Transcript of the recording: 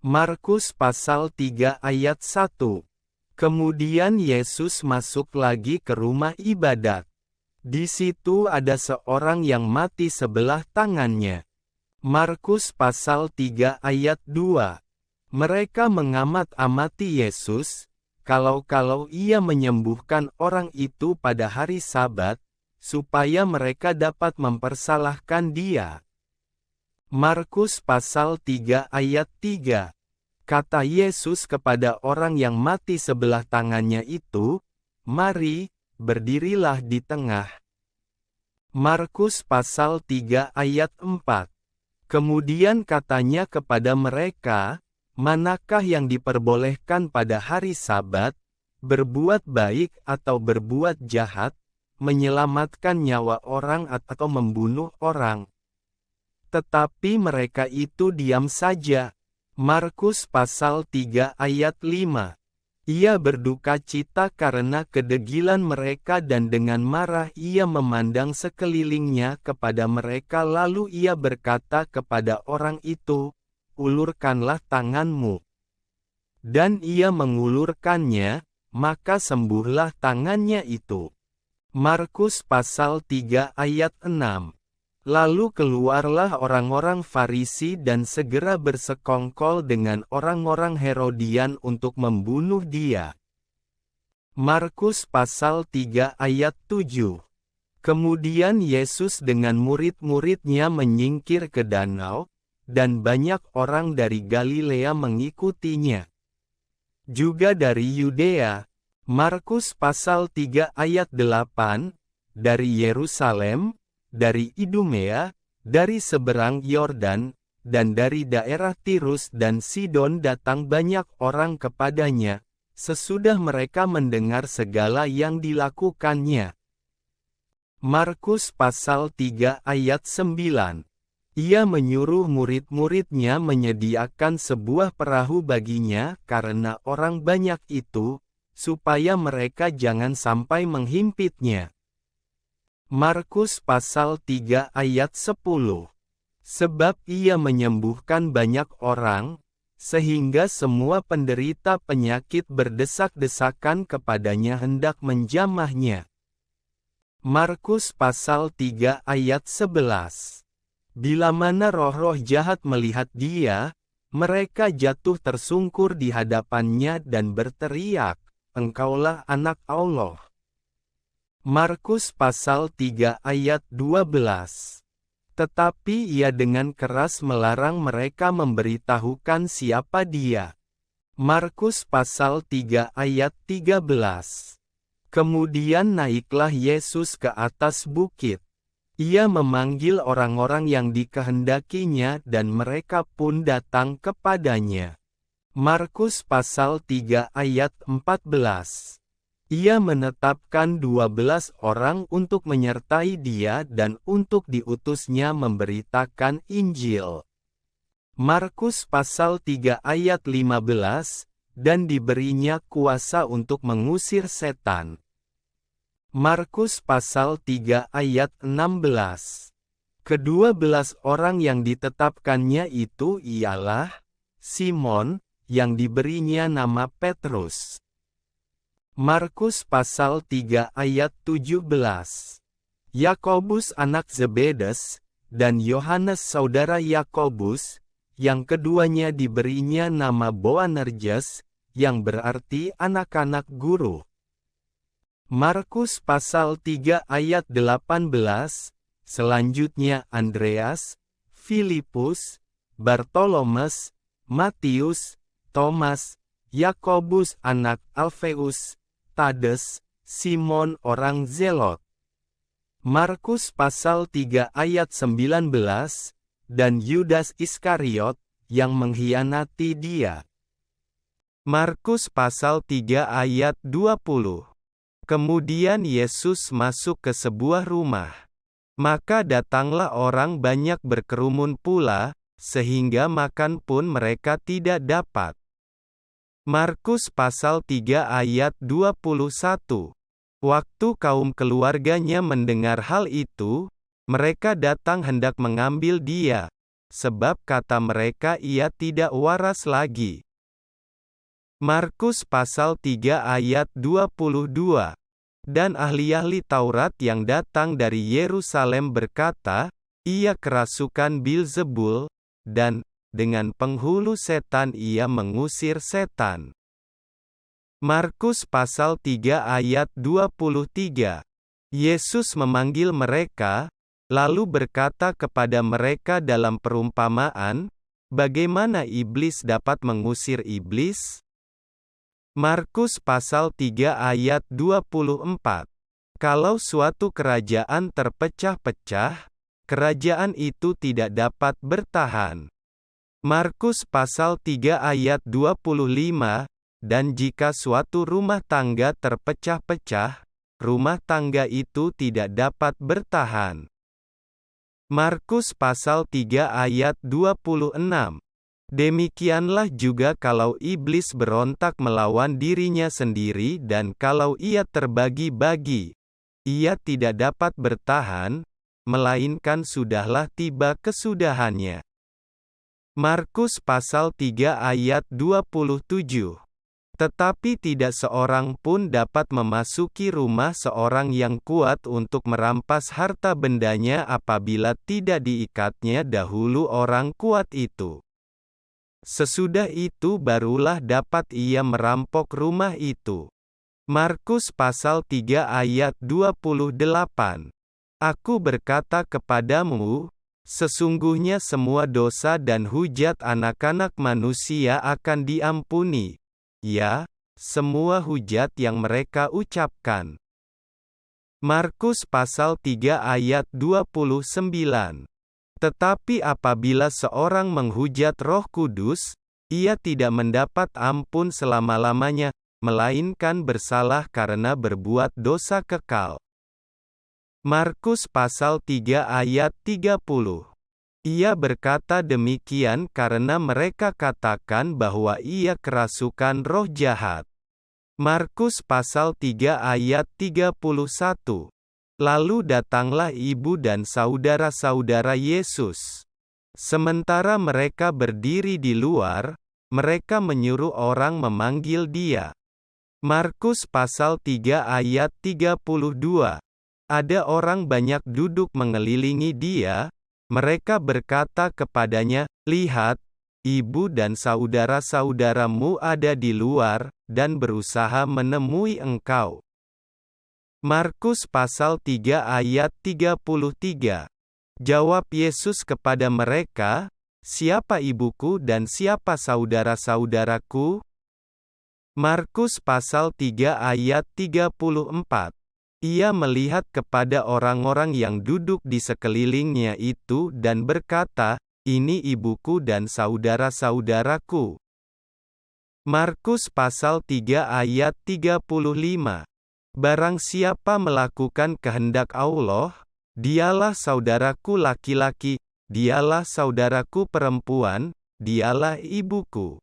Markus pasal 3 ayat 1. Kemudian Yesus masuk lagi ke rumah ibadat. Di situ ada seorang yang mati sebelah tangannya. Markus pasal 3 ayat 2. Mereka mengamat-amati Yesus, kalau-kalau ia menyembuhkan orang itu pada hari Sabat, supaya mereka dapat mempersalahkan dia. Markus pasal 3 ayat 3. Kata Yesus kepada orang yang mati sebelah tangannya itu, "Mari, berdirilah di tengah." Markus pasal 3 ayat 4. Kemudian katanya kepada mereka, "Manakah yang diperbolehkan pada hari Sabat, berbuat baik atau berbuat jahat, menyelamatkan nyawa orang atau membunuh orang?" Tetapi mereka itu diam saja. Markus pasal 3 ayat 5. Ia berduka cita karena kedegilan mereka dan dengan marah ia memandang sekelilingnya kepada mereka lalu ia berkata kepada orang itu, "Ulurkanlah tanganmu." Dan ia mengulurkannya, maka sembuhlah tangannya itu. Markus pasal 3 ayat 6. Lalu keluarlah orang-orang Farisi dan segera bersekongkol dengan orang-orang Herodian untuk membunuh dia. Markus pasal 3 ayat 7. Kemudian Yesus dengan murid-muridnya menyingkir ke danau, dan banyak orang dari Galilea mengikutinya. Juga dari Yudea. Markus pasal 3 ayat 8, dari Yerusalem, dari Idumea, dari seberang Yordan, dan dari daerah Tirus dan Sidon datang banyak orang kepadanya, sesudah mereka mendengar segala yang dilakukannya. Markus pasal 3 ayat 9. Ia menyuruh murid-muridnya menyediakan sebuah perahu baginya karena orang banyak itu, supaya mereka jangan sampai menghimpitnya. Markus pasal 3 ayat 10. Sebab ia menyembuhkan banyak orang, sehingga semua penderita penyakit berdesak-desakan kepadanya hendak menjamahnya. Markus pasal 3 ayat 11. Bila mana roh-roh jahat melihat dia, mereka jatuh tersungkur di hadapannya dan berteriak, "Engkaulah Anak Allah." Markus pasal 3 ayat 12. Tetapi ia dengan keras melarang mereka memberitahukan siapa dia. Markus pasal 3 ayat 13. Kemudian naiklah Yesus ke atas bukit. Ia memanggil orang-orang yang dikehendakinya dan mereka pun datang kepadanya. Markus pasal 3 ayat 14. Ia menetapkan 12 orang untuk menyertai dia dan untuk diutusnya memberitakan Injil. Markus pasal 3 ayat 15, dan diberinya kuasa untuk mengusir setan. Markus pasal 3 ayat 16. Kedua-belas orang yang ditetapkannya itu ialah Simon, yang diberinya nama Petrus. Markus pasal 3 ayat 17. Yakobus anak Zebedes, dan Yohanes saudara Yakobus, yang keduanya diberinya nama Boanerges, yang berarti anak-anak guru. Markus pasal 3 ayat 18, selanjutnya Andreas, Filipus, Bartolomes, Matius, Thomas, Yakobus anak Alfeus, Tades, Simon orang Zelot. Markus pasal 3 ayat 19, dan Yudas Iskariot, yang mengkhianati dia. Markus pasal 3 ayat 20. Kemudian Yesus masuk ke sebuah rumah. Maka datanglah orang banyak berkerumun pula, sehingga makan pun mereka tidak dapat. Markus pasal 3 ayat 21. Waktu kaum keluarganya mendengar hal itu, mereka datang hendak mengambil dia. sebab kata mereka ia tidak waras lagi. Markus pasal 3 ayat 22. Dan ahli-ahli Taurat yang datang dari Yerusalem berkata, ia kerasukan Bilzebul, dan dengan penghulu setan ia mengusir setan. Markus pasal 3 ayat 23. Yesus memanggil mereka, lalu berkata kepada mereka dalam perumpamaan, bagaimana iblis dapat mengusir iblis? Markus pasal 3 ayat 24. Kalau suatu kerajaan terpecah-pecah, kerajaan itu tidak dapat bertahan. Markus pasal 3 ayat 25, dan jika suatu rumah tangga terpecah-pecah, rumah tangga itu tidak dapat bertahan. Markus pasal 3 ayat 26. Demikianlah juga kalau iblis berontak melawan dirinya sendiri dan kalau ia terbagi-bagi, ia tidak dapat bertahan, melainkan sudahlah tiba kesudahannya. Markus pasal 3 ayat 27. Tetapi tidak seorang pun dapat memasuki rumah seorang yang kuat untuk merampas harta bendanya apabila tidak diikatnya dahulu orang kuat itu. Sesudah itu barulah dapat ia merampok rumah itu. Markus pasal 3 ayat 28. Aku berkata kepadamu, sesungguhnya semua dosa dan hujat anak-anak manusia akan diampuni. Ya, semua hujat yang mereka ucapkan. Markus pasal 3 ayat 29. Tetapi apabila seorang menghujat Roh Kudus, ia tidak mendapat ampun selama-lamanya, melainkan bersalah karena berbuat dosa kekal. Markus pasal 3 ayat 30. Ia berkata demikian karena mereka katakan bahwa ia kerasukan roh jahat. Markus pasal 3 ayat 31. Lalu datanglah ibu dan saudara-saudara Yesus. Sementara mereka berdiri di luar, mereka menyuruh orang memanggil dia. Markus pasal 3 ayat 32. Ada orang banyak duduk mengelilingi dia. Mereka berkata kepadanya, lihat, ibu dan saudara-saudaramu ada di luar, dan berusaha menemui engkau. Markus pasal 3 ayat 33. Jawab Yesus kepada mereka, siapa ibuku dan siapa saudara-saudaraku? Markus pasal 3 ayat 34. Ia melihat kepada orang-orang yang duduk di sekelilingnya itu dan berkata, ini ibuku dan saudara-saudaraku. Markus pasal 3 ayat 35. Barang siapa melakukan kehendak Allah, dialah saudaraku laki-laki, dialah saudaraku perempuan, dialah ibuku.